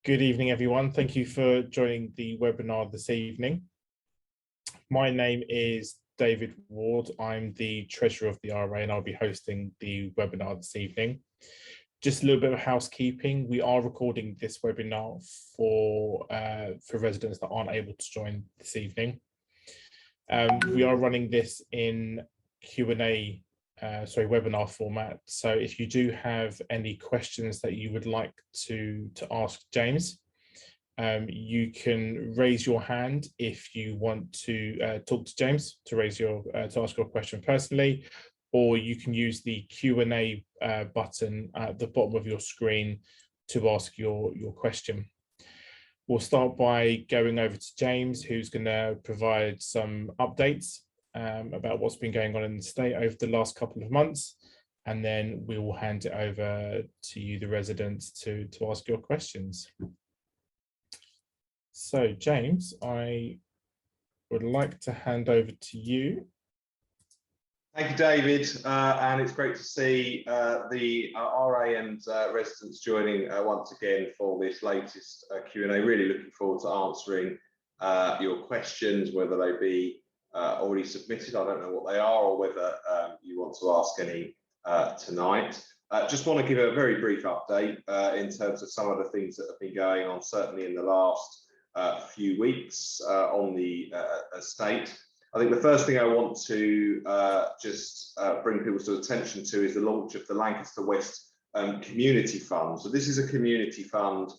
Good evening, everyone. Thank you for joining the webinar this evening. My name is David Ward. I'm the Treasurer of the RA and I'll be hosting the webinar this evening. Just a little bit of housekeeping. We are recording this webinar for residents that aren't able to join this evening. We are running this in Q&A webinar format. So if you do have any questions that you would like to ask James, you can raise your hand if you want to talk to James, to raise your to ask your question personally, or you can use the Q&A button at the bottom of your screen to ask your question. We'll start by going over to James, who's going to provide some updates about what's been going on in the state over the last couple of months, and then we will hand it over to you, the residents, to ask your questions. So, James, I would like to hand over to you. Thank you, David, and it's great to see the RA and residents joining once again for this latest Q&A. Really looking forward to answering your questions, whether they be already submitted, I don't know what they are, or whether you want to ask any tonight. Just want to give a very brief update in terms of some of the things that have been going on, certainly in the last few weeks on the estate. I think the first thing I want to just bring people's attention to is the launch of the Lancaster West Community Fund. So this is a community fund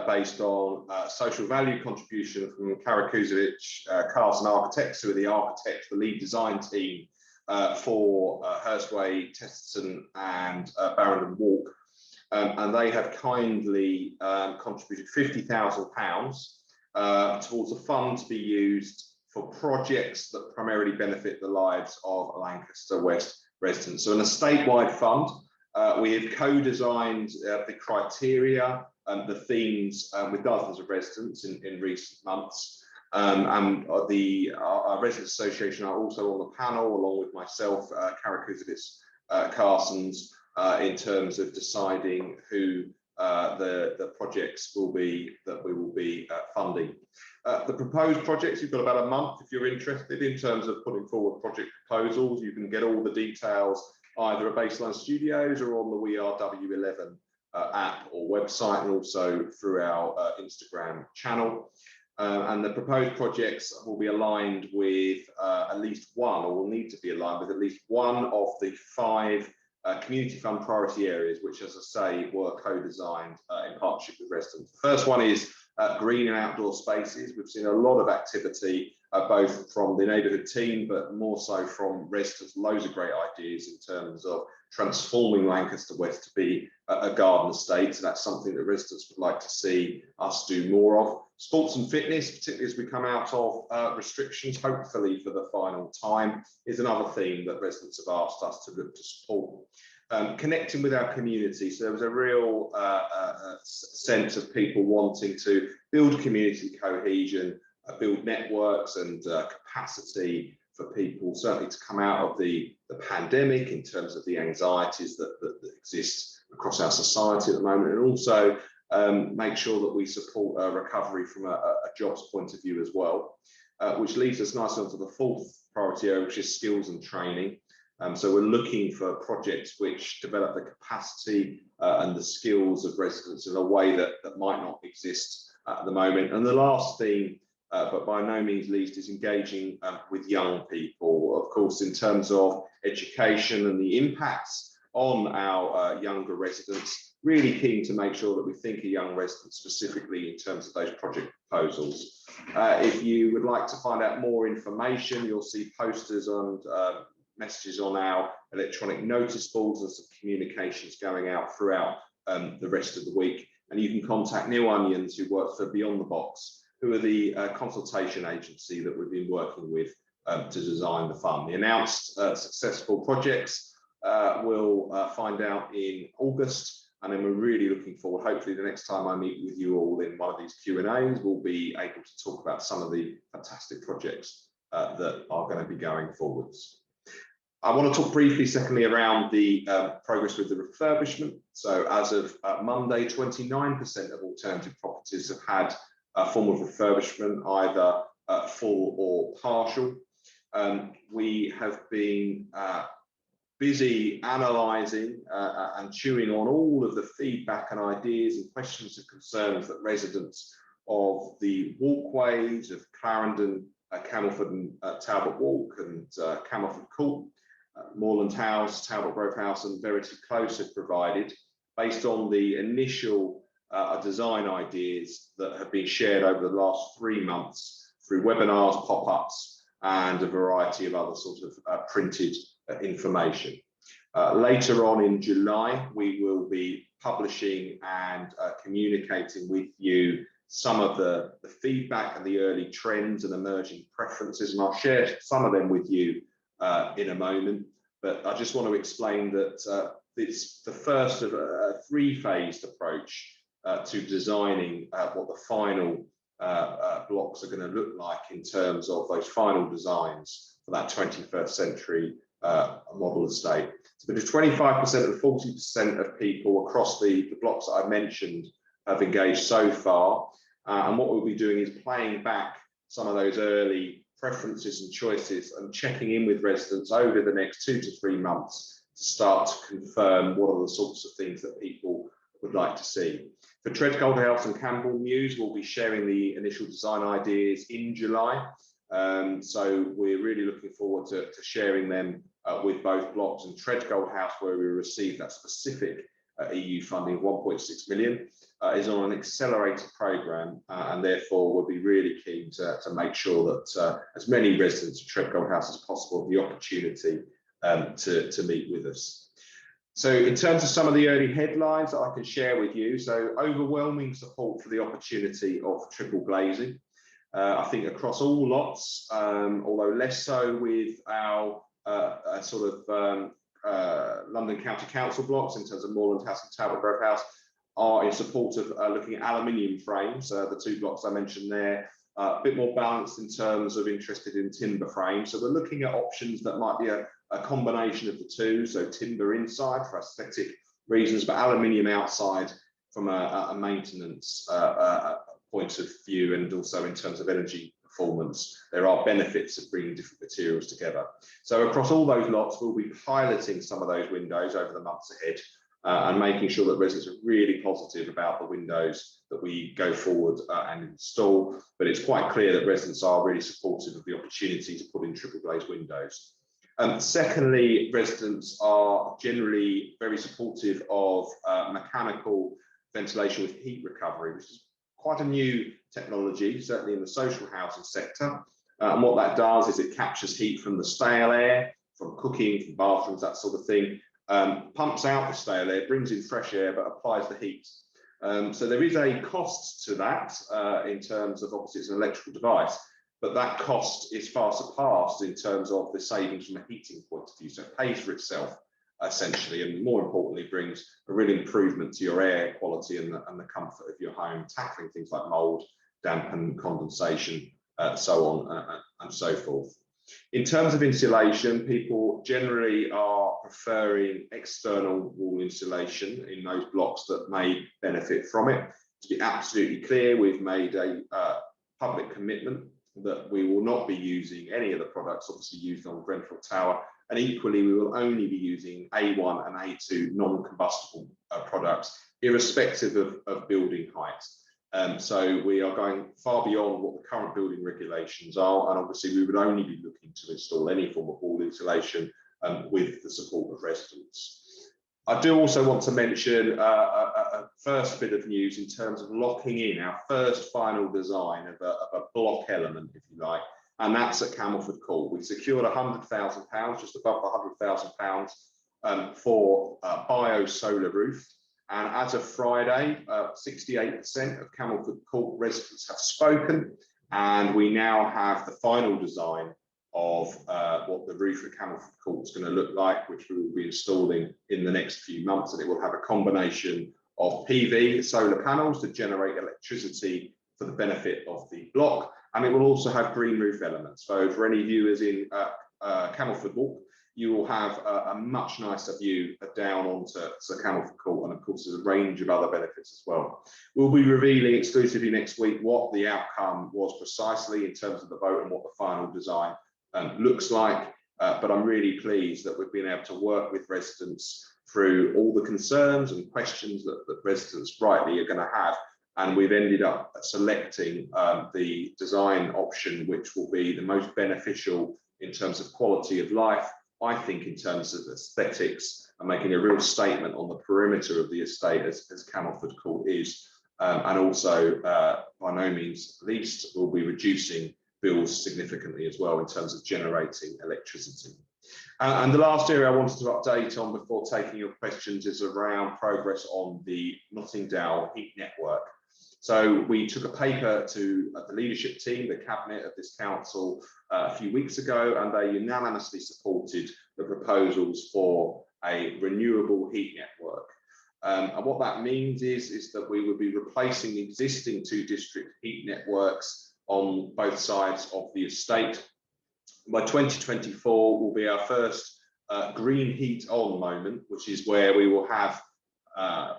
based on social value contribution from Carson Architects, who are the architects, the lead design team for Hurstway, Testerton and Barrendon Walk. And they have kindly contributed £50,000 towards a fund to be used for projects that primarily benefit the lives of Lancaster West residents. So in a statewide fund, we have co-designed the criteria and the themes with dozens of residents in recent months. And our Residents Association are also on the panel, along with myself, Carson's, in terms of deciding who the projects will be that we will be funding. The proposed projects, you've got about a month if you're interested in terms of putting forward project proposals. You can get all the details either at Baseline Studios or on the We Are W11 app or website, and also through our Instagram channel. And the proposed projects will be aligned with at least one, or will need to be aligned with at least one of the 5 community fund priority areas, which, as I say, were co-designed in partnership with residents. The first one is green and outdoor spaces. We've seen a lot of activity both from the neighbourhood team, but more so from residents. Loads of great ideas in terms of transforming Lancaster West to be a garden estate. So that's something that residents would like to see us do more of. Sports and fitness, particularly as we come out of restrictions, hopefully for the final time, is another theme that residents have asked us to look to support. Connecting with our community. So there was a real sense of people wanting to build community cohesion, build networks and capacity for people, certainly to come out of the pandemic in terms of the anxieties that exist across our society at the moment, and also make sure that we support a recovery from a jobs point of view as well, which leads us nicely onto the 4th priority area, which is skills and training. So we're looking for projects which develop the capacity and the skills of residents in a way that might not exist at the moment. And the last theme, but by no means least, is engaging with young people, of course, in terms of education and the impacts on our younger residents. Really keen to make sure that we think of young residents specifically in terms of those project proposals. If you would like to find out more information, you'll see posters and messages on our electronic notice boards and some communications going out throughout the rest of the week. And you can contact Neil Onions, who works for Beyond the Box, who are the consultation agency that we've been working with to design the fund. The announced successful projects we'll find out in August, and then we're really looking forward, hopefully the next time I meet with you all in one of these Q&As, we'll be able to talk about some of the fantastic projects that are going to be going forwards. I want to talk briefly, secondly, around the progress with the refurbishment. So as of Monday, 29% of alternative properties have had a form of refurbishment, either full or partial. We have been busy analysing and chewing on all of the feedback and ideas and questions and concerns that residents of the walkways of Clarendon, Camelford and Talbot Walk and Camelford Court, Moorland House, Talbot Grove House and Verity Close have provided, based on the initial design ideas that have been shared over the last 3 months through webinars, pop-ups and a variety of other sort of printed information. Later on in July, we will be publishing and communicating with you some of the feedback and the early trends and emerging preferences, and I'll share some of them with you in a moment. But I just want to explain that it's the first of a 3-phased approach to designing what the final blocks are going to look like in terms of those final designs for that 21st century model estate. So between 25% and 40% of people across the blocks that I mentioned have engaged so far. And what we'll be doing is playing back some of those early preferences and choices and checking in with residents over the next 2 to 3 months to start to confirm what are the sorts of things that people would like to see. For Treadgold House and Campbell Mews, we'll be sharing the initial design ideas in July. So we're really looking forward to sharing them with both blocks. And Treadgold House, where we received that specific EU funding of 1.6 million, is on an accelerated programme, and therefore we'll be really keen to make sure that as many residents of Treadgold House as possible have the opportunity to meet with us. So in terms of some of the early headlines that I can share with you, so overwhelming support for the opportunity of triple glazing. I think across all lots, although less so with our London County Council blocks in terms of Moorland House and Talbot Grove House, are in support of looking at aluminium frames, the 2 blocks I mentioned there, a bit more balanced in terms of interested in timber frames. So we're looking at options that might be a combination of the 2, so timber inside for aesthetic reasons, but aluminium outside from a maintenance point of view, and also in terms of energy performance. There are benefits of bringing different materials together. So across all those lots, we'll be piloting some of those windows over the months ahead, and making sure that residents are really positive about the windows that we go forward and install. But it's quite clear that residents are really supportive of the opportunity to put in triple glazed windows. Secondly, residents are generally very supportive of mechanical ventilation with heat recovery, which is quite a new technology, certainly in the social housing sector. And what that does is it captures heat from the stale air, from cooking, from bathrooms, that sort of thing, pumps out the stale air, brings in fresh air, but applies the heat. So there is a cost to that in terms of, obviously it's an electrical device, but that cost is far surpassed in terms of the savings from a heating point of view. So it pays for itself essentially, and more importantly brings a real improvement to your air quality and the comfort of your home, tackling things like mold, damp and condensation, so on and so forth. In terms of insulation, people generally are preferring external wall insulation in those blocks that may benefit from it. To be absolutely clear, we've made a public commitment that we will not be using any of the products obviously used on Grenfell Tower, and equally we will only be using A1 and A2 non-combustible products, irrespective of building height. So we are going far beyond what the current building regulations are, and obviously we would only be looking to install any form of wall insulation with the support of residents. I do also want to mention a first bit of news in terms of locking in our first final design of a block element, if you like, and that's at Camelford Court. We secured £100,000, just above £100,000, for a bio-solar roof. And as of Friday, 68% of Camelford Court residents have spoken, and we now have the final design of what the roof at Camelford Court is going to look like, which we will be installing in the next few months. And it will have a combination of PV, solar panels to generate electricity for the benefit of the block. And it will also have green roof elements. So for any viewers in Camelford Walk, you will have a much nicer view down onto Camelford Court, and of course there's a range of other benefits as well. We'll be revealing exclusively next week what the outcome was precisely in terms of the vote and what the final design looks like, but I'm really pleased that we've been able to work with residents through all the concerns and questions that residents rightly are going to have, and we've ended up selecting the design option which will be the most beneficial in terms of quality of life, I think in terms of aesthetics, and making a real statement on the perimeter of the estate as Camelford Court is, and also by no means least will be reducing bills significantly as well in terms of generating electricity. And the last area I wanted to update on before taking your questions is around progress on the Nottingdale heat network. So we took a paper to the leadership team, the cabinet of this council, a few weeks ago, and they unanimously supported the proposals for a renewable heat network. And what that means is that we would be replacing the existing 2 district heat networks on both sides of the estate. By 2024 will be our first green heat on moment, which is where we will have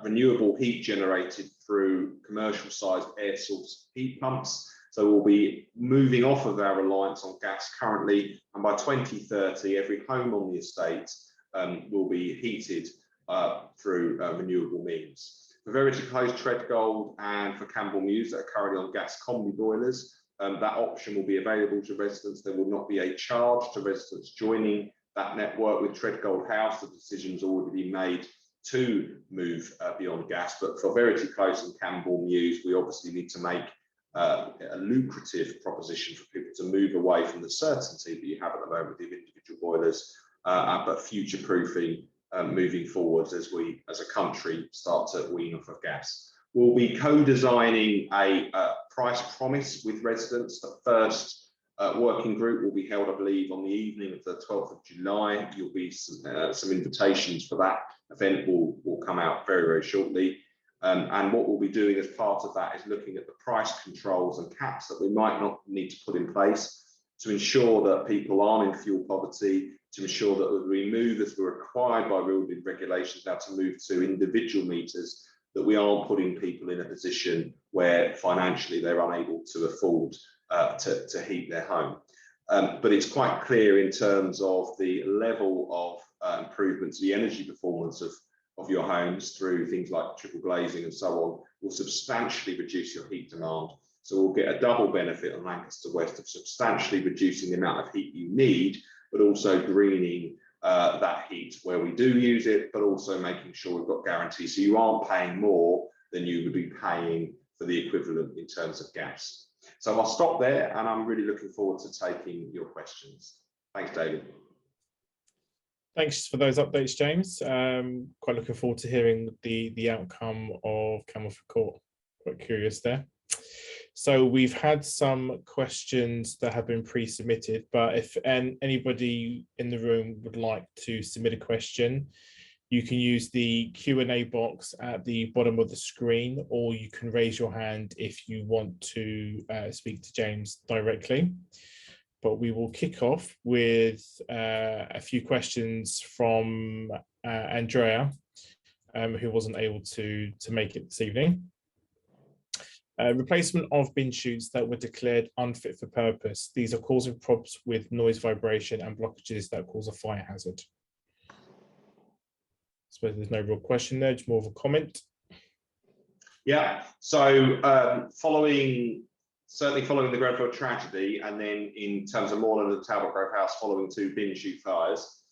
renewable heat generated through commercial sized air source heat pumps. So we'll be moving off of our reliance on gas currently, and by 2030 every home on the estate will be heated through renewable means. For Verity Close, Treadgold and for Campbell Mews that are currently on gas combi boilers, that option will be available to residents. There will not be a charge to residents joining that network. With Treadgold House, the decision's already been made to move beyond gas, but for Verity Close and Campbell Mews, we obviously need to make a lucrative proposition for people to move away from the certainty that you have at the moment with individual boilers, but future-proofing moving forwards as we, as a country, start to wean off of gas. We'll be co-designing a price promise with residents. The first working group will be held, I believe, on the evening of the 12th of July. You'll be some invitations for that event will come out very, very shortly. And what we'll be doing as part of that is looking at the price controls and caps that we might not need to put in place to ensure that people aren't in fuel poverty, to ensure that we move, as we're required by building regulations now to move to individual meters, that we aren't putting people in a position where financially they're unable to afford to heat their home. But it's quite clear in terms of the level of improvement to the energy performance of your homes through things like triple glazing and so on will substantially reduce your heat demand. So we'll get a double benefit on Lancaster West of substantially reducing the amount of heat you need, but also greening that heat where we do use it, but also making sure we've got guarantees. So you aren't paying more than you would be paying for the equivalent in terms of gas. So I'll stop there, and I'm really looking forward to taking your questions. Thanks, David. Thanks for those updates, James. Quite looking forward to hearing the outcome of Camelford Court. Quite curious there. So we've had some questions that have been pre-submitted, but if anybody in the room would like to submit a question, you can use the Q&A box at the bottom of the screen, or you can raise your hand if you want to speak to James directly. But we will kick off with a few questions from Andrea, who wasn't able to make it this evening. Replacement of bin chutes that were declared unfit for purpose. These are causing problems with noise, vibration and blockages that cause a fire hazard. I suppose there's no real question there, it's more of a comment. Yeah, so certainly following the Grenfell tragedy, and then in terms of Moreland and Talbot Grove House following 2 bin chute fires,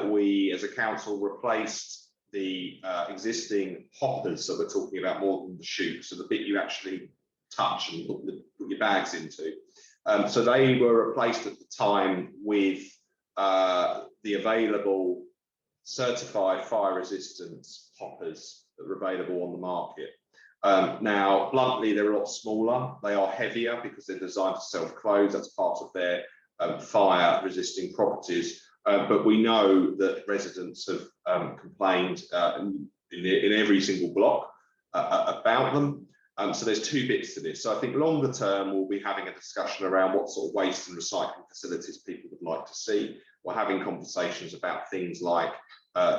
we as a council replaced the existing hoppers that we're talking about more than the chute, so the bit you actually touch and put your bags into. So they were replaced at the time with the available certified fire resistance hoppers that were available on the market. Now, bluntly, they're a lot smaller. They are heavier because they're designed to self-close. That's part of their fire resisting properties. But we know that residents have complained in every single block about them. So there's 2 bits to this. So I think longer term, we'll be having a discussion around what sort of waste and recycling facilities people would like to see. We're having conversations about things like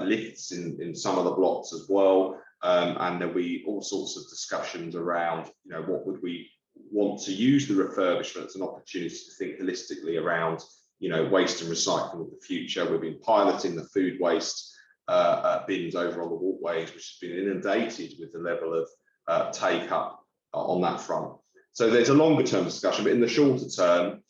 lifts in some of the blocks as well, and there'll be all sorts of discussions around, you know, what would we want to use the refurbishment as an opportunity to think holistically around, you know, waste and recycling of the future. We've been piloting the food waste bins over on the walkways, which has been inundated with the level of take up on that front. So there's a longer term discussion, but in the shorter term,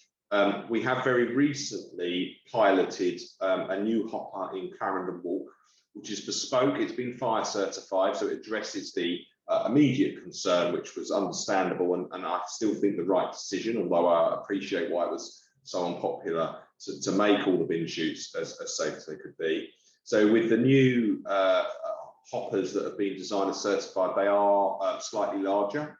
we have very recently piloted a new hopper in Clarendon Walk, which is bespoke. It's been fire certified, so it addresses the immediate concern, which was understandable, and I still think the right decision, although I appreciate why it was so unpopular to make all the bin chutes as safe as they could be. So with the new hoppers that have been designed and certified, they are slightly larger.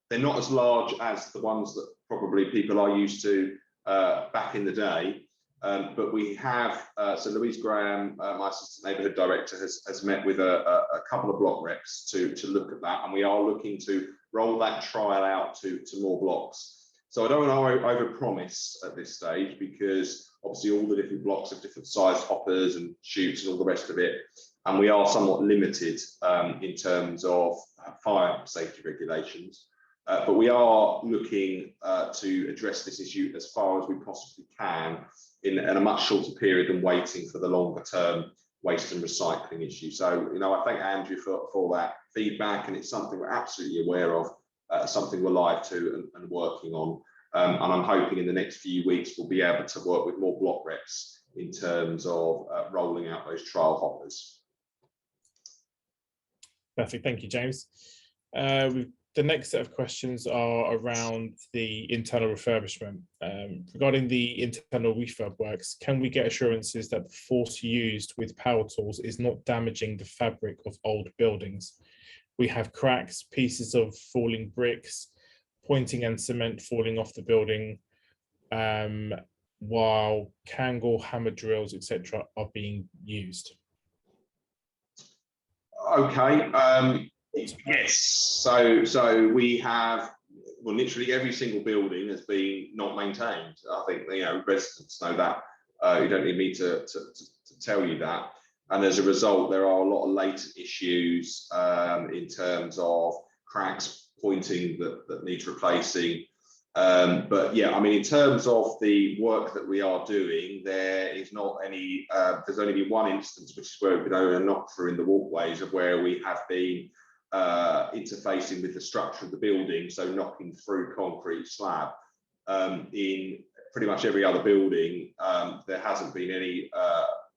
They're not as large as the ones that probably people are used to back in the day, but we have, so Louise Graham, my assistant neighbourhood director, has met with a couple of block reps to look at that, and we are looking to roll that trial out to more blocks. So I don't want to overpromise at this stage, because obviously all the different blocks have different size hoppers and chutes and all the rest of it, and we are somewhat limited in terms of fire safety regulations. But we are looking to address this issue as far as we possibly can in a much shorter period than waiting for the longer term waste and recycling issue. So, you know, I thank Andrew for that feedback, and it's something we're absolutely aware of, something we're live to and working on. And I'm hoping in the next few weeks we'll be able to work with more block reps in terms of rolling out those trial hoppers. Perfect, thank you, James. The next set of questions are around the internal refurbishment. Regarding the internal refurb works, can we get assurances that the force used with power tools is not damaging the fabric of old buildings? We have cracks, pieces of falling bricks, pointing and cement falling off the building, while Kangol, hammer drills, etc. are being used. Okay. Yes, so we have, well, literally every single building has been not maintained. I think, you know, residents know that. You don't need me to tell you that. And as a result, there are a lot of latent issues in terms of cracks, pointing that needs replacing. But yeah, I mean, in terms of the work that we are doing, there is not any, there's only been one instance, which is where we've been over a knock through in the walkways, of where we have been interfacing with the structure of the building, so knocking through concrete slab. In pretty much every other building, there hasn't been any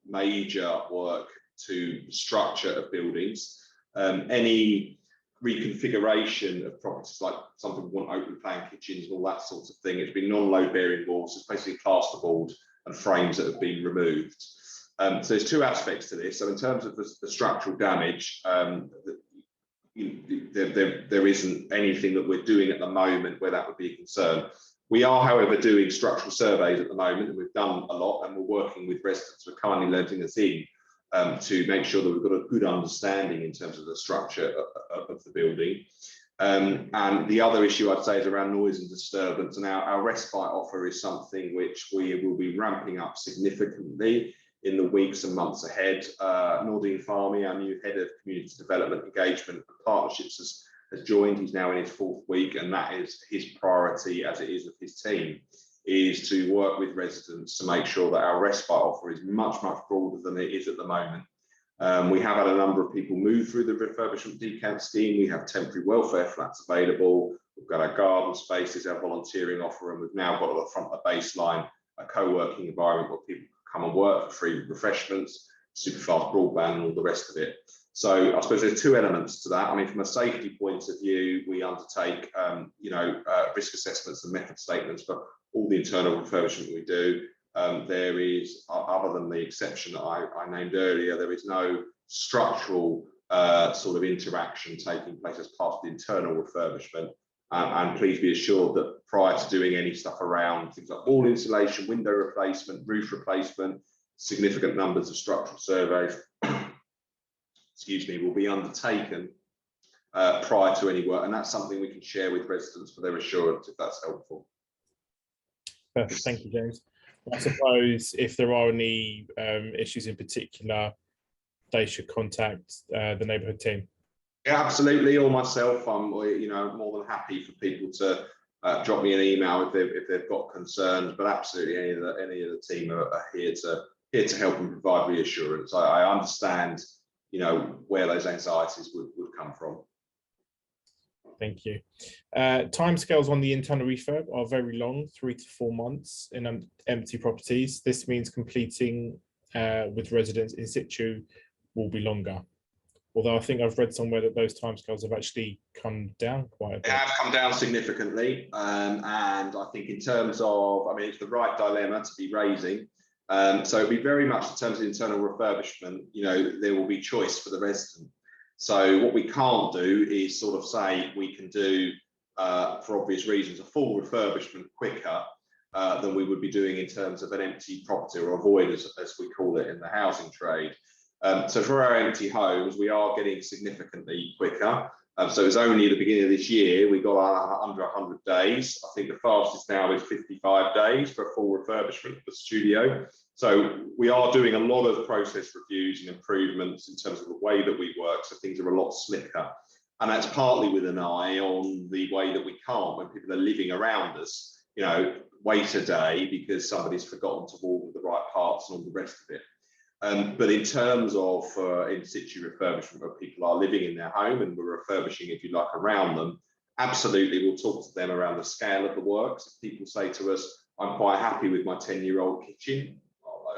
major work to the structure of buildings. Any reconfiguration of properties, like some people want open plan kitchens and all that sort of thing, it's been non-load bearing walls. It's basically plasterboard and frames that have been removed. So there's two aspects to this. So in terms of the structural damage, there isn't anything that we're doing at the moment where that would be a concern. We are, however, doing structural surveys at the moment, and we've done a lot, and we're working with residents who are kindly letting us in to make sure that we've got a good understanding in terms of the structure of the building. And the other issue I'd say is around noise and disturbance, and our respite offer is something which we will be ramping up significantly in the weeks and months ahead. Nordine Farmi, our new head of community development, engagement and partnerships, has joined. He's now in his 4th week, and that is his priority, as it is of his team, is to work with residents to make sure that our respite offer is much, much broader than it is at the moment. We have had a number of people move through the refurbishment decant scheme. We have temporary welfare flats available. We've got our garden spaces, our volunteering offer, and we've now got at the front of the baseline a co-working environment where people come and work for free refreshments, super fast broadband, and all the rest of it. So I suppose there's two elements to that. I mean, from a safety point of view, we undertake, risk assessments and method statements for all the internal refurbishment we do. There is, other than the exception that I named earlier, there is no structural sort of interaction taking place as part of the internal refurbishment. And please be assured that prior to doing any stuff around things like wall insulation, window replacement, roof replacement, significant numbers of structural surveys, excuse me, will be undertaken prior to any work. And that's something we can share with residents for their assurance, if that's helpful. Perfect, thank you, James. I suppose if there are any issues in particular, they should contact the neighbourhood team. Yeah, absolutely. Or myself, I'm more than happy for people to drop me an email if they've got concerns. But absolutely, any of the team are here to help and provide reassurance. I understand, where those anxieties would come from. Thank you. Timescales on the internal refurb are very long, 3 to 4 months in empty properties. This means completing with residents in situ will be longer. Although I think I've read somewhere that those timescales have actually come down quite a bit. They have come down significantly, and I think in terms of, it's the right dilemma to be raising. So it'll be very much in terms of internal refurbishment, there will be choice for the resident. So what we can't do is sort of say we can do, for obvious reasons, a full refurbishment quicker than we would be doing in terms of an empty property, or a void, as we call it in the housing trade. So for our empty homes, we are getting significantly quicker. So it was only at the beginning of this year, we got under 100 days. I think the fastest now is 55 days for a full refurbishment of the studio. So we are doing a lot of process reviews and improvements in terms of the way that we work, so things are a lot slicker. And that's partly with an eye on the way that we can't, when people are living around us, wait a day because somebody's forgotten to order the right parts and all the rest of it. But in terms of in situ refurbishment, where people are living in their home and we're refurbishing, if you like, around them, absolutely, we'll talk to them around the scale of the works. If people say to us, I'm quite happy with my 10-year-old kitchen,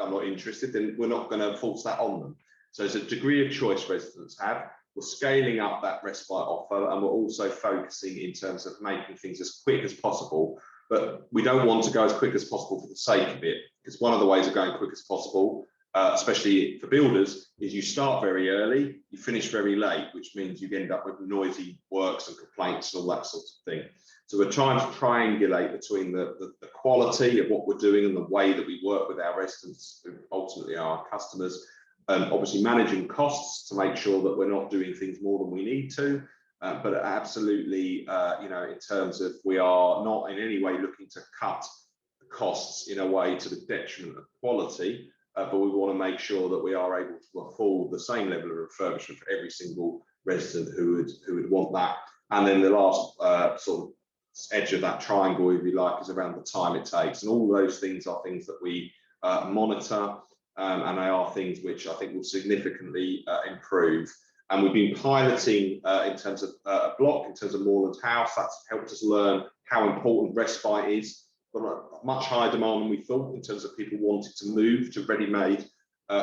I'm not interested, then we're not going to force that on them. So there's a degree of choice residents have. We're scaling up that respite offer, and we're also focusing in terms of making things as quick as possible. But we don't want to go as quick as possible for the sake of it, because one of the ways of going quick as possible, especially for builders, is you start very early, you finish very late, which means you end up with noisy works and complaints and all that sort of thing. So we're trying to triangulate between the quality of what we're doing and the way that we work with our residents, who ultimately are our customers, obviously managing costs to make sure that we're not doing things more than we need to, but absolutely, in terms of, we are not in any way looking to cut costs in a way to the detriment of quality. But we want to make sure that we are able to afford the same level of refurbishment for every single resident who would want that. And then the last sort of edge of that triangle, if you like, is around the time it takes. And all those things are things that we monitor, and they are things which I think will significantly improve. And we've been piloting in terms of a block, in terms of Moorland House. That's helped us learn how important respite is. But a much higher demand than we thought in terms of people wanting to move to ready-made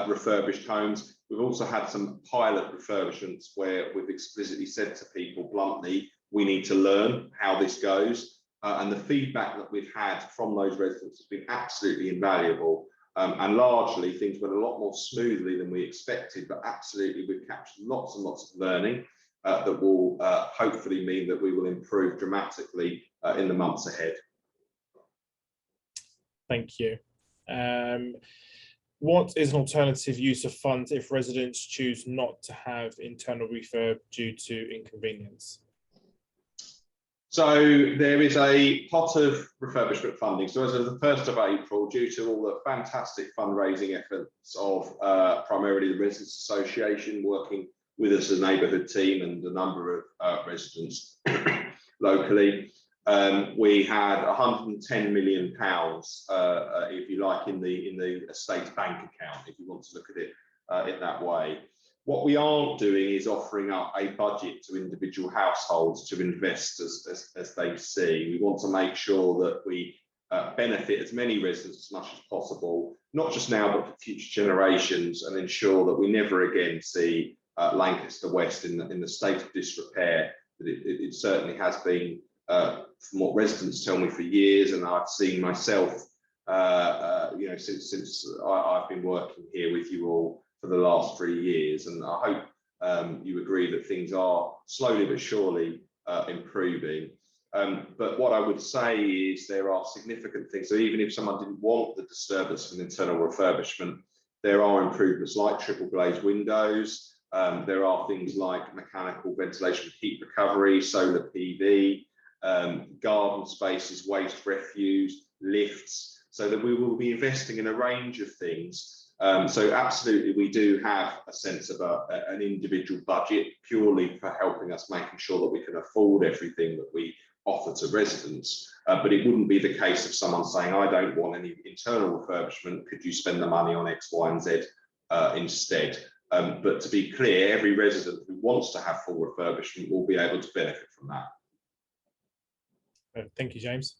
refurbished homes. We've also had some pilot refurbishments where we've explicitly said to people bluntly, we need to learn how this goes. And the feedback that we've had from those residents has been absolutely invaluable. And largely things went a lot more smoothly than we expected, but absolutely we've captured lots and lots of learning that will hopefully mean that we will improve dramatically in the months ahead. Thank you. What is an alternative use of funds if residents choose not to have internal refurb due to inconvenience? So there is a pot of refurbishment funding. So as of the 1st of April, due to all the fantastic fundraising efforts of primarily the Residents Association working with us as a neighbourhood team and a number of residents locally, we had £110 million, if you like, in the estate bank account, if you want to look at it in that way. What we aren't doing is offering up a budget to individual households to invest as they see. We want to make sure that we benefit as many residents as much as possible, not just now, but for future generations, and ensure that we never again see Lancaster West in the state of disrepair that it certainly has been. From what residents tell me for years, and I've seen myself, since I've been working here with you all for the last 3 years, and I hope you agree that things are slowly but surely improving. But what I would say is there are significant things. So even if someone didn't want the disturbance of an internal refurbishment, there are improvements like triple glazed windows. There are things like mechanical ventilation, heat recovery, solar PV, garden spaces, waste refuse, lifts. so that we will be investing in a range of things. So absolutely, we do have a sense of an individual budget purely for helping us making sure that we can afford everything that we offer to residents. But it wouldn't be the case of someone saying, I don't want any internal refurbishment, could you spend the money on X, Y, and Z instead? But to be clear, every resident who wants to have full refurbishment will be able to benefit from that. Thank you, James.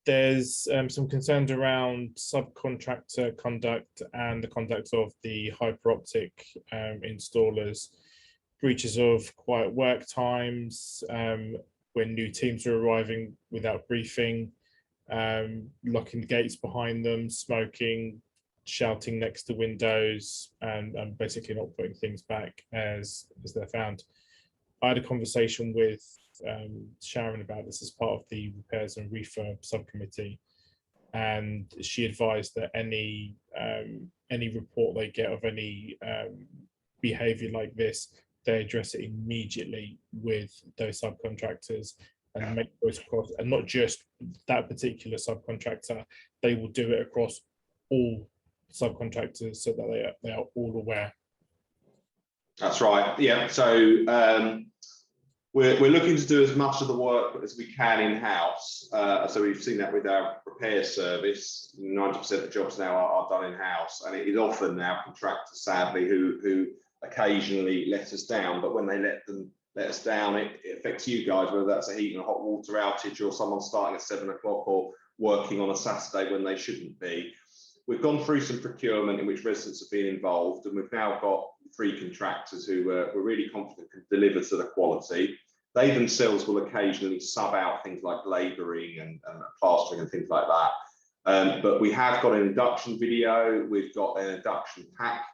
There's some concerns around subcontractor conduct and the conduct of the hyper optic installers, breaches of quiet work times, when new teams are arriving without briefing, locking the gates behind them, smoking, shouting next to windows, and basically not putting things back as they're found. I had a conversation with Sharon about this as part of the repairs and refurb subcommittee, and she advised that any report they get of any behavior like this, they address it immediately with those subcontractors and make those across, and not just that particular subcontractor, they will do it across all subcontractors so that they are all aware. That's right. Yeah. So we're looking to do as much of the work as we can in-house. So we've seen that with our repair service. 90% of the jobs now are done in-house, and it is often now contractors, sadly, who occasionally let us down. But when they let us down, it affects you guys, whether that's a heat and hot water outage or someone starting at 7 o'clock or working on a Saturday when they shouldn't be. We've gone through some procurement in which residents have been involved, and we've now got 3 contractors who we're really confident can deliver to the quality. They themselves will occasionally sub out things like labouring and plastering and things like that. But we have got an induction video, we've got an induction pack.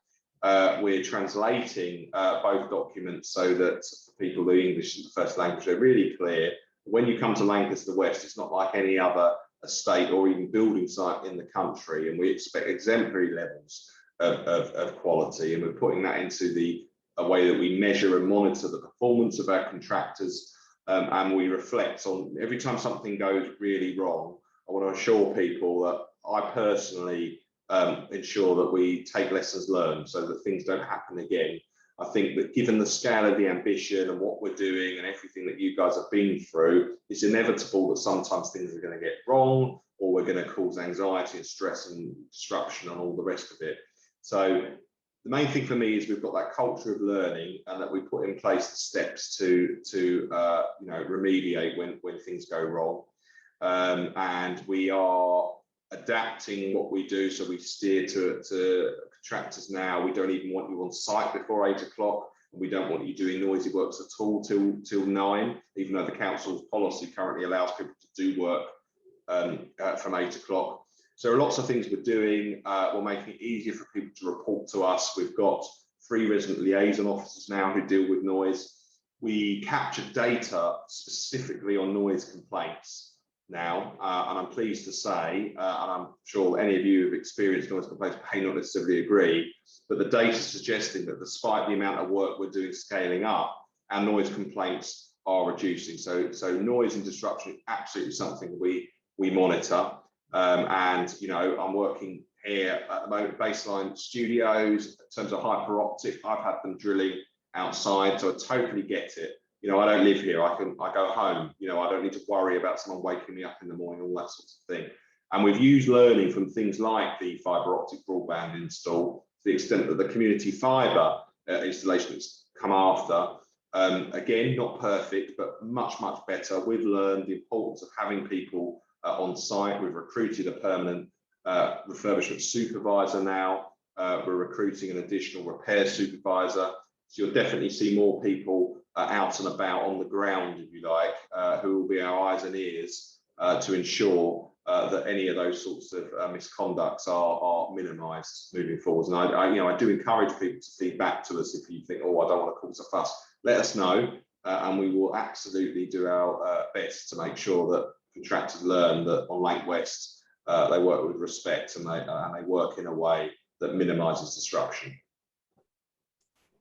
We're translating both documents so that for people who English is the first language, they're really clear. When you come to Lancaster West, it's not like any other estate or even building site in the country, and we expect exemplary levels of quality, and we're putting that into a way that we measure and monitor the performance of our contractors, and we reflect on every time something goes really wrong. I want to assure people that I personally ensure that we take lessons learned so that things don't happen again. I think that given the scale of the ambition and what we're doing and everything that you guys have been through, it's inevitable that sometimes things are going to get wrong, or we're going to cause anxiety and stress and disruption and all the rest of it. So the main thing for me is we've got that culture of learning, and that we put in place the steps to remediate when things go wrong, and we are adapting what we do. So we steer to contractors now. We don't even want you on site before 8 o'clock. We don't want you doing noisy works at all till 9, even though the council's policy currently allows people to do work from 8 o'clock. So there are lots of things we're doing. We're making it easier for people to report to us. We've got 3 resident liaison officers now who deal with noise. We capture data specifically on noise complaints now, and I'm pleased to say, and I'm sure any of you who've experienced noise complaints may not necessarily agree, but the data is suggesting that despite the amount of work we're doing scaling up, our noise complaints are reducing. So noise and disruption is absolutely something we monitor. And I'm working here at the moment, Baseline Studios, in terms of hyper optic. I've had them drilling outside, so I totally get it. I don't live here. I go home. I don't need to worry about someone waking me up in the morning, all that sort of thing. And we've used learning from things like the fibre optic broadband install, to the extent that the community fibre installation has come after. Again, not perfect, but much better. We've learned the importance of having people on site. We've recruited a permanent refurbishment supervisor now. We're recruiting an additional repair supervisor. So you'll definitely see more people out and about on the ground, if you like, who will be our eyes and ears to ensure that any of those sorts of misconducts are minimised moving forward. And I do encourage people to feed back to us. If you think, oh, I don't want to cause a fuss, let us know, and we will absolutely do our best to make sure that contractors learn that on Lanc West they work with respect, and they work in a way that minimises disruption.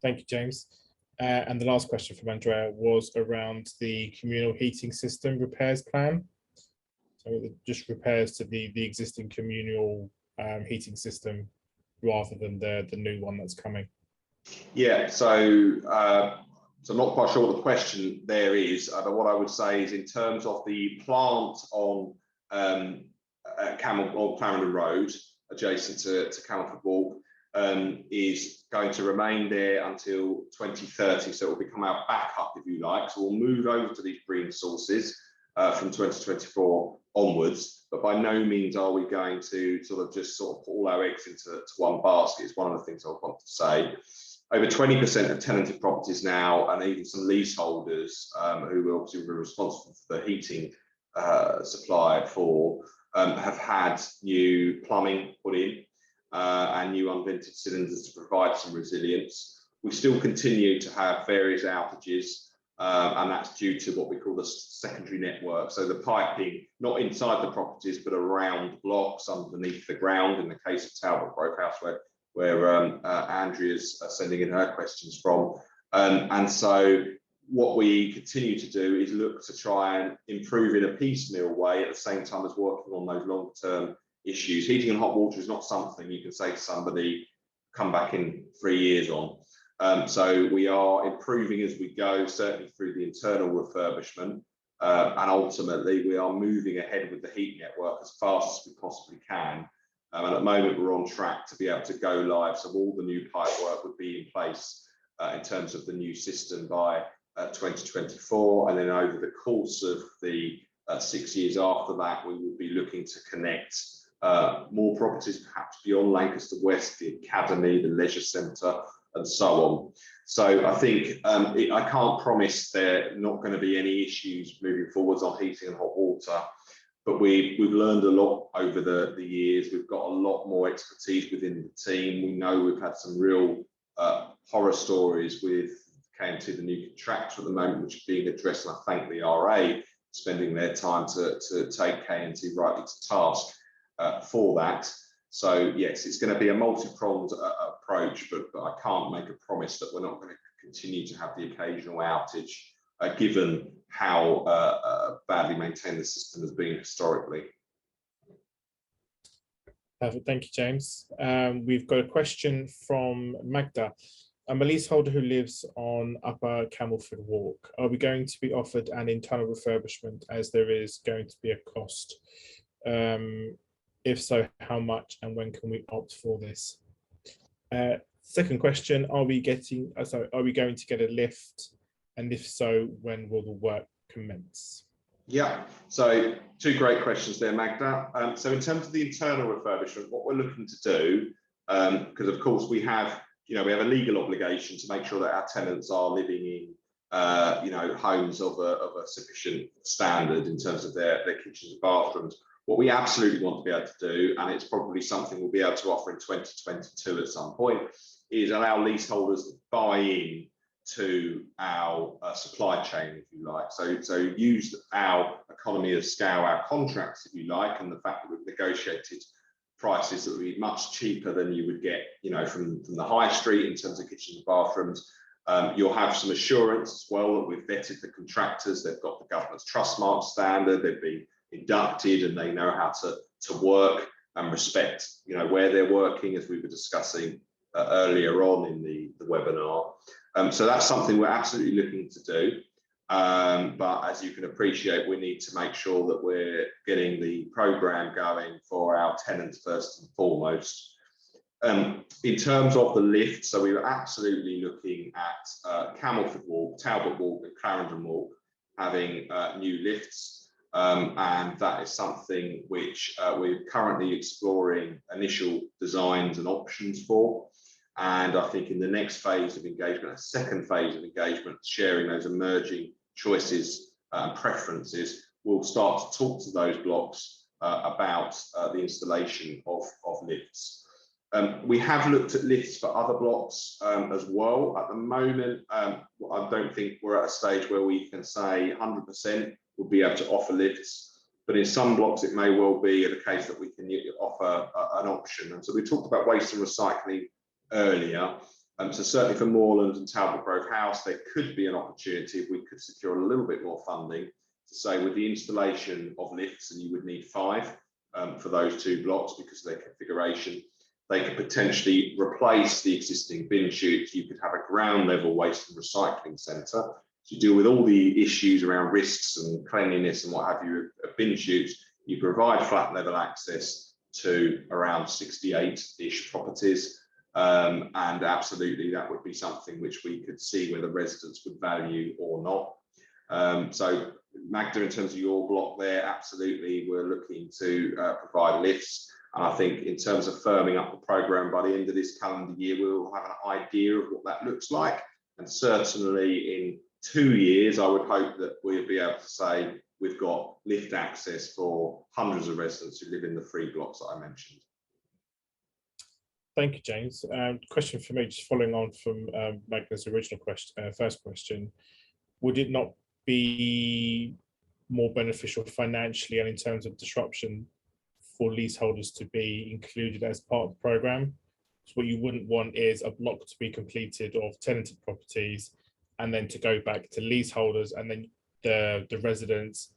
Thank you, James. And the last question from Andrea was around the communal heating system repairs plan. So it just repairs to the existing communal heating system rather than the new one that's coming. Yeah, so I'm not quite sure what the question there is, but what I would say is in terms of the plant on Clarendon Road, adjacent to Camelford Walk, is going to remain there until 2030. So it will become our backup, if you like. So we'll move over to these green sources from 2024 onwards. But by no means are we going to sort of put all our eggs into one basket. It's one of the things I want to say. Over 20% of tenanted properties now, and even some leaseholders who will obviously be responsible for the heating supply for, have had new plumbing put in and new unvented cylinders to provide some resilience. We still continue to have various outages, and that's due to what we call the secondary network. So the piping, not inside the properties, but around blocks underneath the ground, in the case of Talbot Grove House, where Andrea's sending in her questions from. And so what we continue to do is look to try and improve in a piecemeal way at the same time as working on those long-term issues. Heating and hot water is not something you can say to somebody, come back in 3 years on. So we are improving as we go, certainly through the internal refurbishment, and ultimately we are moving ahead with the heat network as fast as we possibly can. And at the moment we're on track to be able to go live, so all the new pipe work would be in place in terms of the new system by 2024, and then over the course of the 6 years after that, we will be looking to connect more properties, perhaps beyond Lancaster West, the Academy, the Leisure Centre, and so on. So I think I can't promise there are not going to be any issues moving forwards on heating and hot water, but we've learned a lot over the years. We've got a lot more expertise within the team. We know we've had some real horror stories with K&T, the new contractor at the moment, which is being addressed, and I thank the RA spending their time to take K&T rightly to task for that. So yes, it's going to be a multi-pronged approach, but I can't make a promise that we're not going to continue to have the occasional outage, given how badly maintained the system has been historically. Perfect, thank you, James. We've got a question from Magda. I'm a leaseholder who lives on Upper Camelford Walk. Are we going to be offered an internal refurbishment, as there is going to be a cost? If so, how much, and when can we opt for this? Second question, are we going to get a lift? And if so, when will the work commence? Yeah, so two great questions there, Magda. So in terms of the internal refurbishment, what we're looking to do, because of course we have a legal obligation to make sure that our tenants are living in homes of a sufficient standard in terms of their kitchens and bathrooms. What we absolutely want to be able to do, and it's probably something we'll be able to offer in 2022 at some point, is allow leaseholders to buy in to our supply chain, if you like. So use our economy of scale, our contracts, if you like, and the fact that we've negotiated prices that would be much cheaper than you would get, from the high street in terms of kitchens and bathrooms. You'll have some assurance as well that we've vetted the contractors. They've got the government's Trustmark standard. They've been inducted and they know how to work and respect, where they're working, as we were discussing earlier on in the webinar. So that's something we're absolutely looking to do. But as you can appreciate, we need to make sure that we're getting the programme going for our tenants first and foremost. In terms of the lift, so we were absolutely looking at Camelford Walk, Talbot Walk and Clarendon Walk having new lifts. And that is something which we're currently exploring initial designs and options for. And I think in the next phase of engagement, a second phase of engagement, sharing those emerging choices and preferences, we'll start to talk to those blocks about the installation of lifts. We have looked at lifts for other blocks as well. At the moment, I don't think we're at a stage where we can say 100% we'll be able to offer lifts, but in some blocks it may well be the case that we can offer an option. And so we talked about waste and recycling earlier. So certainly for Moorland and Talbot Grove House, there could be an opportunity if we could secure a little bit more funding to say with the installation of lifts, and you would need 5 for those 2 blocks because of their configuration, they could potentially replace the existing bin chutes. You could have a ground level waste and recycling centre to deal with all the issues around risks and cleanliness and what have you of bin chutes. You provide flat level access to around 68-ish properties, and absolutely that would be something which we could see whether residents would value or not. So Magda, in terms of your block there, absolutely we're looking to provide lifts. And I think in terms of firming up the programme, by the end of this calendar year, we will have an idea of what that looks like. And certainly in 2 years, I would hope that we'll be able to say we've got lift access for hundreds of residents who live in the 3 blocks that I mentioned. Thank you, James. Question for me, just following on from Magda's original question, first question. Would it not be more beneficial financially and in terms of disruption for leaseholders to be included as part of the programme? So what you wouldn't want is a block to be completed of tenanted properties and then to go back to leaseholders, and then the residents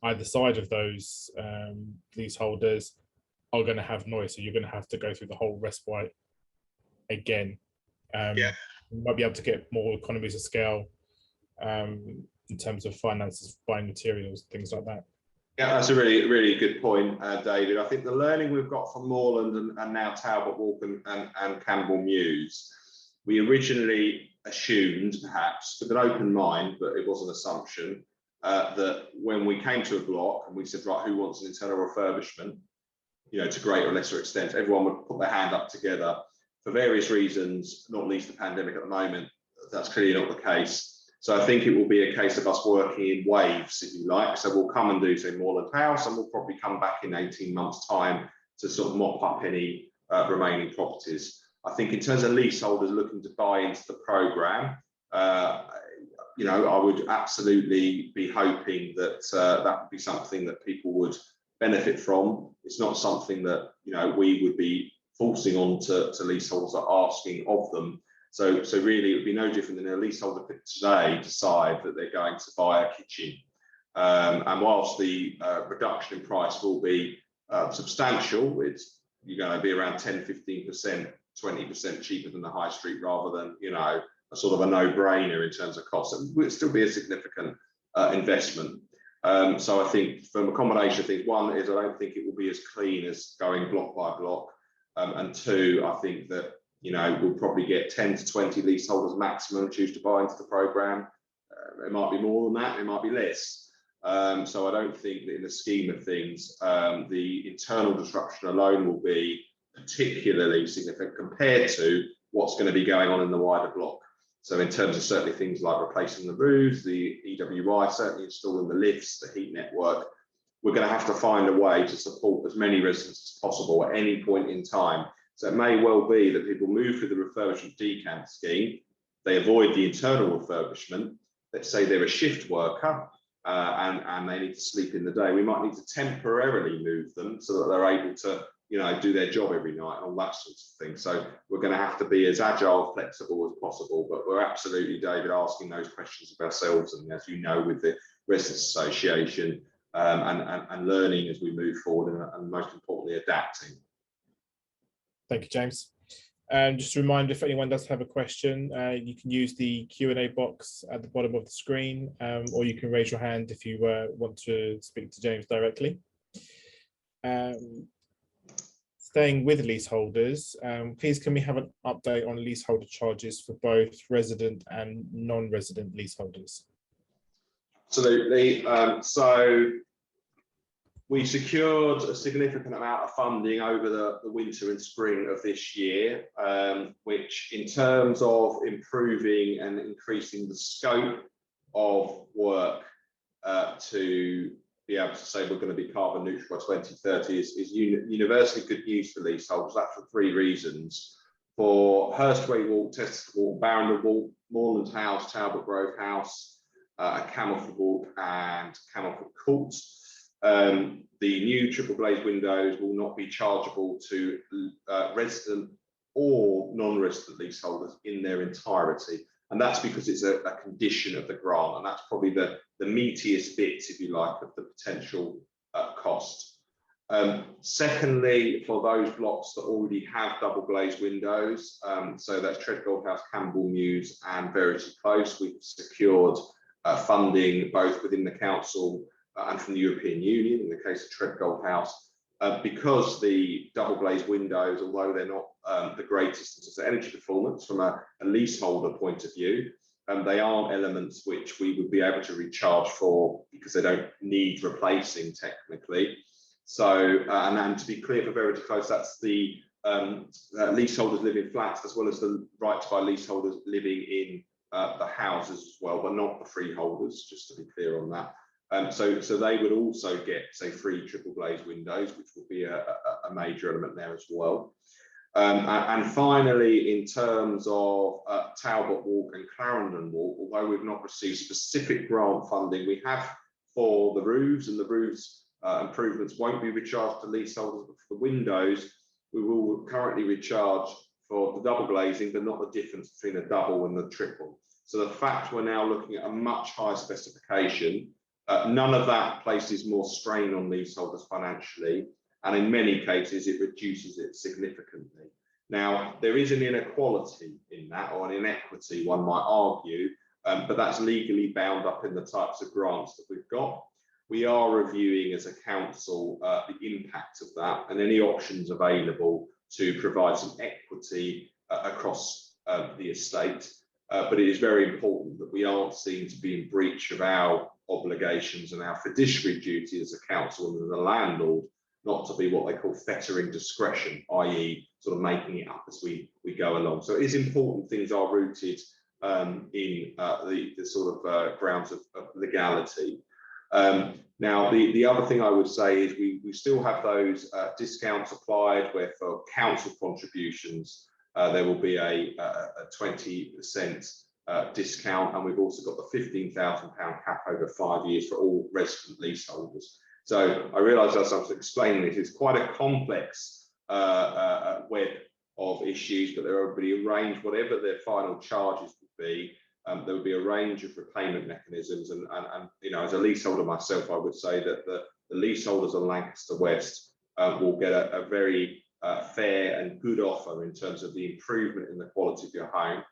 either side of those leaseholders are going to have noise, so you're going to have to go through the whole respite again. You might be able to get more economies of scale in terms of finances, buying materials, things like that. Yeah, that's a really, really good point, David. I think the learning we've got from Moorland and now Talbot Walk and Campbell Mews, we originally assumed, perhaps with an open mind, but it was an assumption, that when we came to a block and we said, right, who wants an internal refurbishment, you know, to greater or lesser extent, everyone would put their hand up together. For various reasons, not least the pandemic at the moment, that's clearly not the case. So I think it will be a case of us working in waves, if you like. So we'll come and do, say, Moorland House, and we'll probably come back in 18 months' time to sort of mop up any remaining properties. I think in terms of leaseholders looking to buy into the programme, you know, I would absolutely be hoping that that would be something that people would benefit from. It's not something that, you know, we would be forcing on to leaseholders or asking of them. So really, it would be no different than a leaseholder could today decide that they're going to buy a kitchen. And whilst the reduction in price will be substantial, you're going to be around 10, 15%, 20% cheaper than the high street, rather than, you know, a sort of a no-brainer in terms of cost. It would still be a significant investment. So I think from a combination of things, one is I don't think it will be as clean as going block by block. And 2, I think that, you know, we'll probably get 10 to 20 leaseholders maximum choose to buy into the programme. It might be more than that, it might be less. So I don't think that in the scheme of things, the internal disruption alone will be particularly significant compared to what's going to be going on in the wider block. So in terms of certainly things like replacing the roofs, the EWI, certainly installing the lifts, the heat network, we're going to have to find a way to support as many residents as possible at any point in time. So it may well be that people move through the refurbishment decant scheme, they avoid the internal refurbishment. Let's say they're a shift worker and they need to sleep in the day. We might need to temporarily move them so that they're able to, you know, do their job every night and all that sort of thing. So we're going to have to be as agile, flexible as possible. But we're absolutely, David, asking those questions of ourselves, and as you know, with the Residents Association, and learning as we move forward, and most importantly, adapting. Thank you, James. Just a reminder, if anyone does have a question, you can use the Q&A box at the bottom of the screen, or you can raise your hand if you want to speak to James directly. Staying with leaseholders, please can we have an update on leaseholder charges for both resident and non-resident leaseholders? Absolutely. So we secured a significant amount of funding over the winter and spring of this year, which in terms of improving and increasing the scope of work to be able to say we're going to be carbon neutral by 2030 is universally good news for leaseholders. That's for 3 reasons. For Hurstway Walk, Tester Walk, Barrowwood Walk, Moorland House, Talbot Grove House, Camelford Walk and Camelford Court, the new triple glazed windows will not be chargeable to resident or non-resident leaseholders in their entirety. And that's because it's a condition of the grant, and that's probably the meatiest bits, if you like, of the potential cost. Secondly, for those blocks that already have double glazed windows, so that's Treadgold House, Campbell Mews and Verity Close, we've secured funding both within the council and from the European Union in the case of Treadgold House, because the double glazed windows, although they're not the greatest in terms of energy performance from a leaseholder point of view, they aren't elements which we would be able to recharge for because they don't need replacing technically. So, and to be clear, for Verity Close, that's the leaseholders live in flats as well as the right to buy leaseholders living in the houses as well, but not the freeholders, just to be clear on that. So they would also get, say, free triple glazed windows, which would be a major element there as well. And finally, in terms of Talbot Walk and Clarendon Walk, although we've not received specific grant funding, we have for the roofs, and the roofs improvements won't be recharged to leaseholders, but for the windows, we will currently recharge for the double glazing, but not the difference between a double and the triple. So the fact we're now looking at a much higher specification, none of that places more strain on leaseholders financially, and in many cases it reduces it significantly. Now, there is an inequality in that, or an inequity, one might argue, but that's legally bound up in the types of grants that we've got. We are reviewing as a council the impact of that and any options available to provide some equity across the estate. But it is very important that we aren't seen to be in breach of our obligations and our fiduciary duty as a council and the landlord, not to be what they call fettering discretion, i.e. sort of making it up as we go along. So it is important things are rooted in the sort of grounds of legality. Now, the other thing I would say is we still have those discounts applied where for council contributions there will be a 20% discount, and we've also got the £15,000 cap over 5 years for all resident leaseholders. So I realise as I was explaining this, it's quite a complex web of issues, but there will be a range, whatever their final charges would be, there will be a range of repayment mechanisms. And you know, as a leaseholder myself, I would say that the leaseholders on Lancaster West will get a very fair and good offer in terms of the improvement in the quality of your home,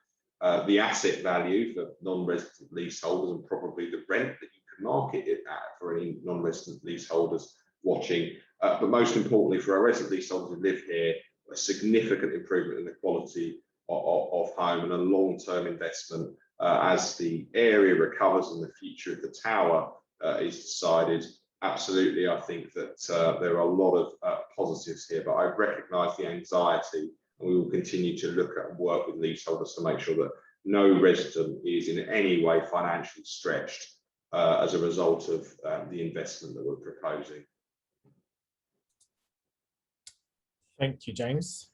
the asset value for non-resident leaseholders, and probably the rent that you can market it at for any non-resident leaseholders watching. But most importantly, for our resident leaseholders who live here, a significant improvement in the quality of home and a long-term investment as the area recovers and the future of the tower is decided. Absolutely, I think that there are a lot of positives here, but I recognise the anxiety, and we will continue to look at and work with leaseholders to make sure that no resident is in any way financially stretched as a result of the investment that we're proposing. Thank you, James.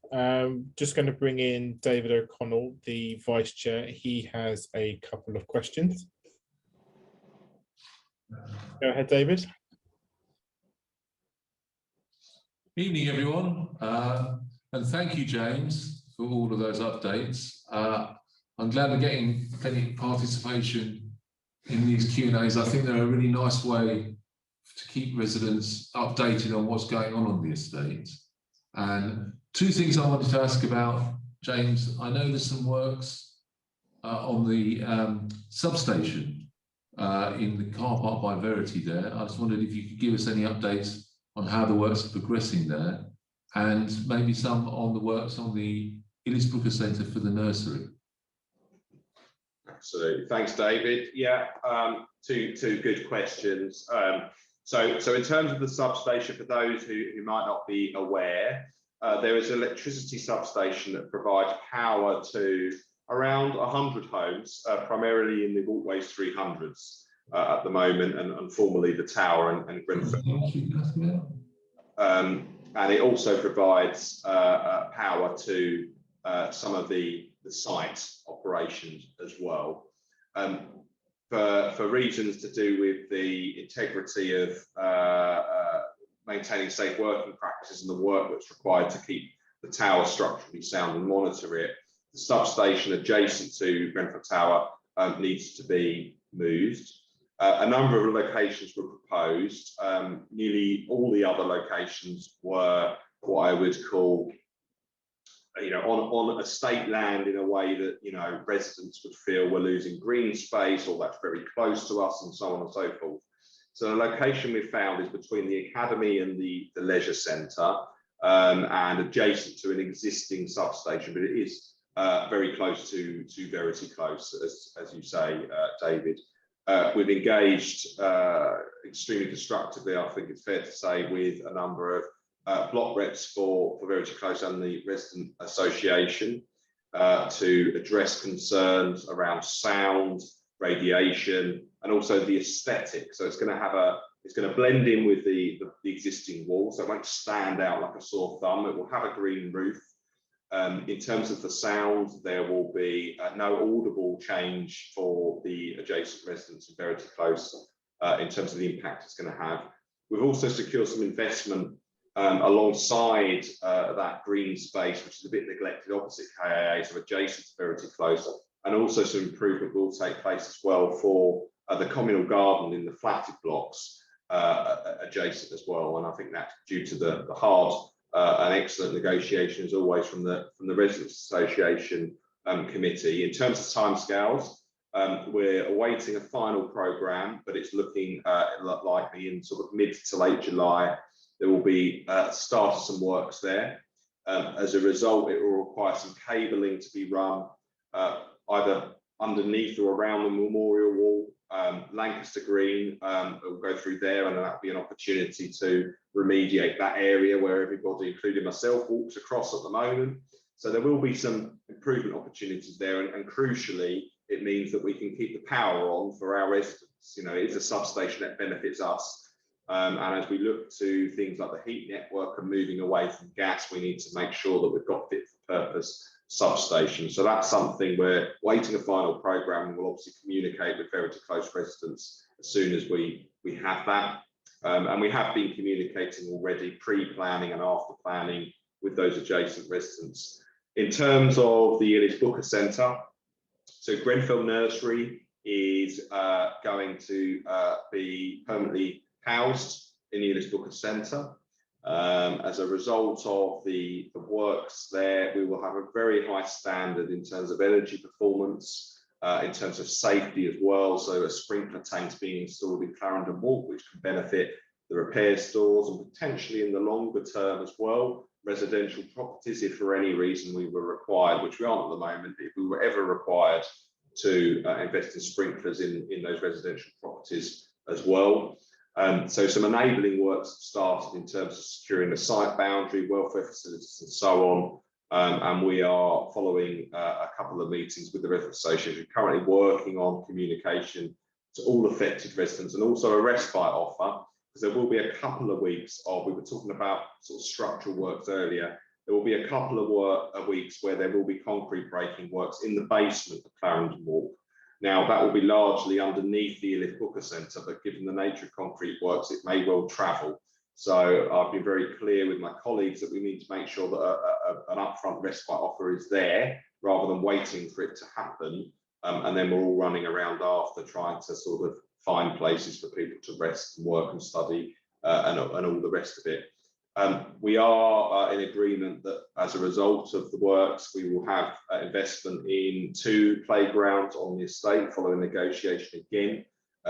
Just going to bring in David O'Connell, the Vice Chair. He has a couple of questions. Go ahead, David. Evening, everyone, and thank you, James, for all of those updates. I'm glad we're getting plenty of participation in these Q&As. I think they're a really nice way to keep residents updated on what's going on the estate. And two things I wanted to ask about, James. I know there's some works on the substation in the car park by Verity there. I just wondered if you could give us any updates on how the works are progressing there, and maybe some on the works on the Illisbrooker Centre for the nursery. Absolutely, thanks, David. Yeah, two good questions. So in terms of the substation, for those who might not be aware, there is an electricity substation that provides power to around 100 homes, primarily in the Walkways 300s at the moment, and formerly the Tower and Grenfell. And it also provides power to some of the site operations as well. For reasons to do with the integrity of maintaining safe working practices and the work that's required to keep the tower structurally sound and monitor it, The substation adjacent to Grenfell Tower needs to be moved. A number of locations were proposed. Nearly all the other locations were what I would call, on estate land, in a way that, residents would feel we're losing green space, or that's very close to us, and so on and so forth. So the location we found is between the Academy and the leisure centre, and adjacent to an existing substation, but it is very close to Verity Close, as you say, David. We've engaged extremely constructively, I think it's fair to say, with a number of block reps for Verity Close and the Resident Association to address concerns around sound, radiation, and also the aesthetic. So it's going to blend in with the existing walls. So it won't stand out like a sore thumb. It will have a green roof. In terms of the sound, there will be no audible change for the adjacent residents of Verity Close in terms of the impact it's going to have. We've also secured some investment alongside that green space, which is a bit neglected opposite KAA, so adjacent to Verity Close, and also some improvement will take place as well for the communal garden in the flatted blocks adjacent as well. And I think that's due to the hard and excellent negotiation, as always, from the Residents Association committee. In terms of timescales, we're awaiting a final programme, but it's looking likely in sort of mid to late July. There will be start of some works there. As a result, it will require some cabling to be run either underneath or around the memorial wall. Lancaster Green will go through there, and that'll be an opportunity to remediate that area where everybody, including myself, walks across at the moment. So there will be some improvement opportunities there, and crucially, it means that we can keep the power on for our residents. It's a substation that benefits us. And as we look to things like the heat network and moving away from gas, we need to make sure that we've got fit for purpose substation. So that's something we're waiting a final programme, and we'll obviously communicate with Verity Close residents as soon as we have that. And we have been communicating already, pre-planning and after planning, with those adjacent residents. In terms of the Elis Booker Centre, so Grenfell Nursery is going to be permanently housed in the Elis Booker Centre. As a result of the works there, we will have a very high standard in terms of energy performance, in terms of safety as well. So a sprinkler tank's being installed in Clarendon Walk, which can benefit the repair stores, and potentially in the longer term as well, residential properties, if for any reason we were required, which we aren't at the moment, if we were ever required to invest in sprinklers in those residential properties as well. So some enabling works started in terms of securing the site boundary, welfare facilities, and so on. And we are following a couple of meetings with the Residents Association, currently working on communication to all affected residents, and also a respite offer, because there will be a couple of weeks of, we were talking about sort of structural works earlier, there will be a couple of weeks where there will be concrete breaking works in the basement of Clarendon Walk. Now, that will be largely underneath the Elis Booker Centre, but given the nature of concrete works, it may well travel. So I've been very clear with my colleagues that we need to make sure that an upfront respite offer is there, rather than waiting for it to happen. And then we're all running around after, trying to sort of find places for people to rest and work and study and all the rest of it. We are in agreement that as a result of the works, we will have investment in 2 playgrounds on the estate, following negotiation again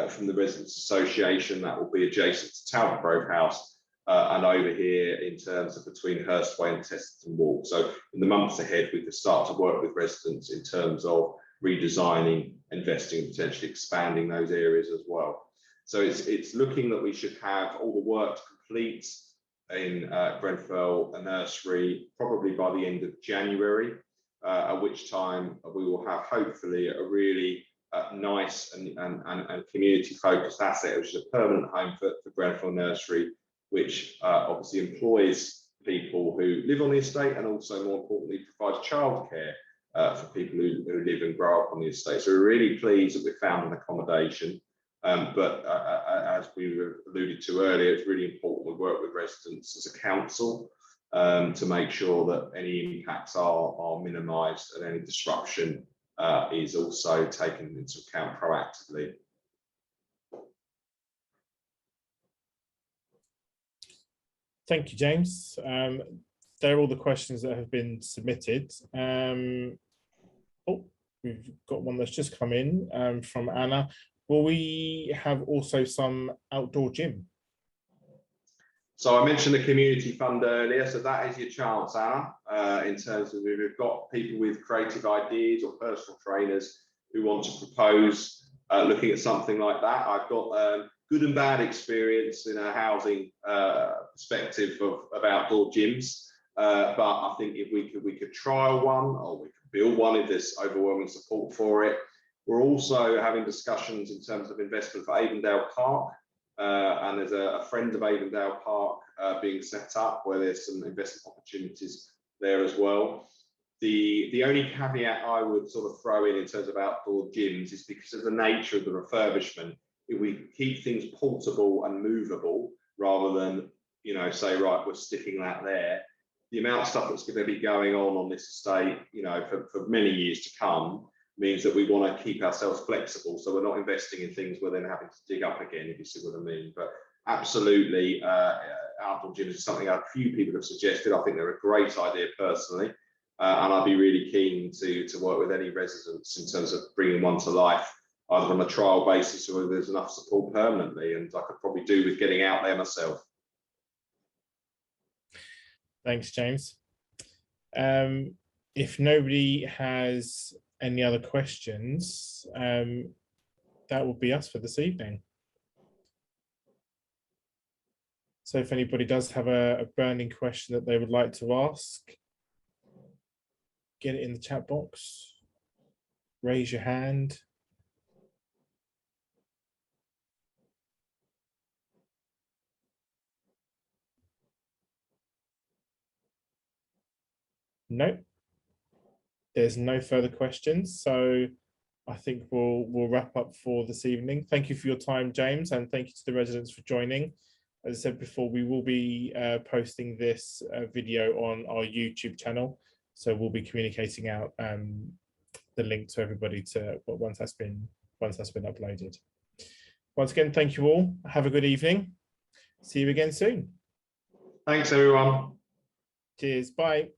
from the Residents Association. That will be adjacent to Talbot Grove House and over here in terms of between Hurstway and Teston Walk. So in the months ahead, we can start to work with residents in terms of redesigning, investing, and potentially expanding those areas as well. So it's looking that we should have all the work complete in Grenfell Nursery probably by the end of January, at which time we will have hopefully a really nice and community focused asset, which is a permanent home for Grenfell Nursery, which obviously employs people who live on the estate, and also more importantly provides childcare for people who live and grow up on the estate. So we're really pleased that we found an accommodation. But as we alluded to earlier, it's really important we work with residents as a council to make sure that any impacts are minimised and any disruption is also taken into account proactively. Thank you, James. They're all the questions that have been submitted. Oh, we've got one that's just come in from Anna. Will we have also some outdoor gym? So I mentioned the community fund earlier, so that is your chance, Anna, in terms of if we've got people with creative ideas or personal trainers who want to propose looking at something like that. I've got good and bad experience in a housing perspective of outdoor gyms, but I think if we could trial one, or we could build one if there's overwhelming support for it. We're also having discussions in terms of investment for Avondale Park. And there's a friend of Avondale Park being set up where there's some investment opportunities there as well. The only caveat I would sort of throw in terms of outdoor gyms is because of the nature of the refurbishment. If we keep things portable and movable rather than, you know, say, right, we're sticking that there, the amount of stuff that's going to be going on this estate, you know, for many years to come, means that we want to keep ourselves flexible, so we're not investing in things we're then having to dig up again, if you see what I mean. But absolutely, outdoor gyms is something a few people have suggested. I think they're a great idea personally, and I'd be really keen to work with any residents in terms of bringing one to life, either on a trial basis or if there's enough support permanently, and I could probably do with getting out there myself. Thanks, James. If nobody has any other questions, that will be us for this evening. So if anybody does have a burning question that they would like to ask, get it in the chat box, raise your hand. Nope. There's no further questions, so I think we'll wrap up for this evening. Thank you for your time, James, and thank you to the residents for joining. As I said before, we will be posting this video on our YouTube channel, so we'll be communicating out the link to everybody to once that's been uploaded. Once again, thank you all. Have a good evening. See you again soon. Thanks, everyone. Cheers. Bye.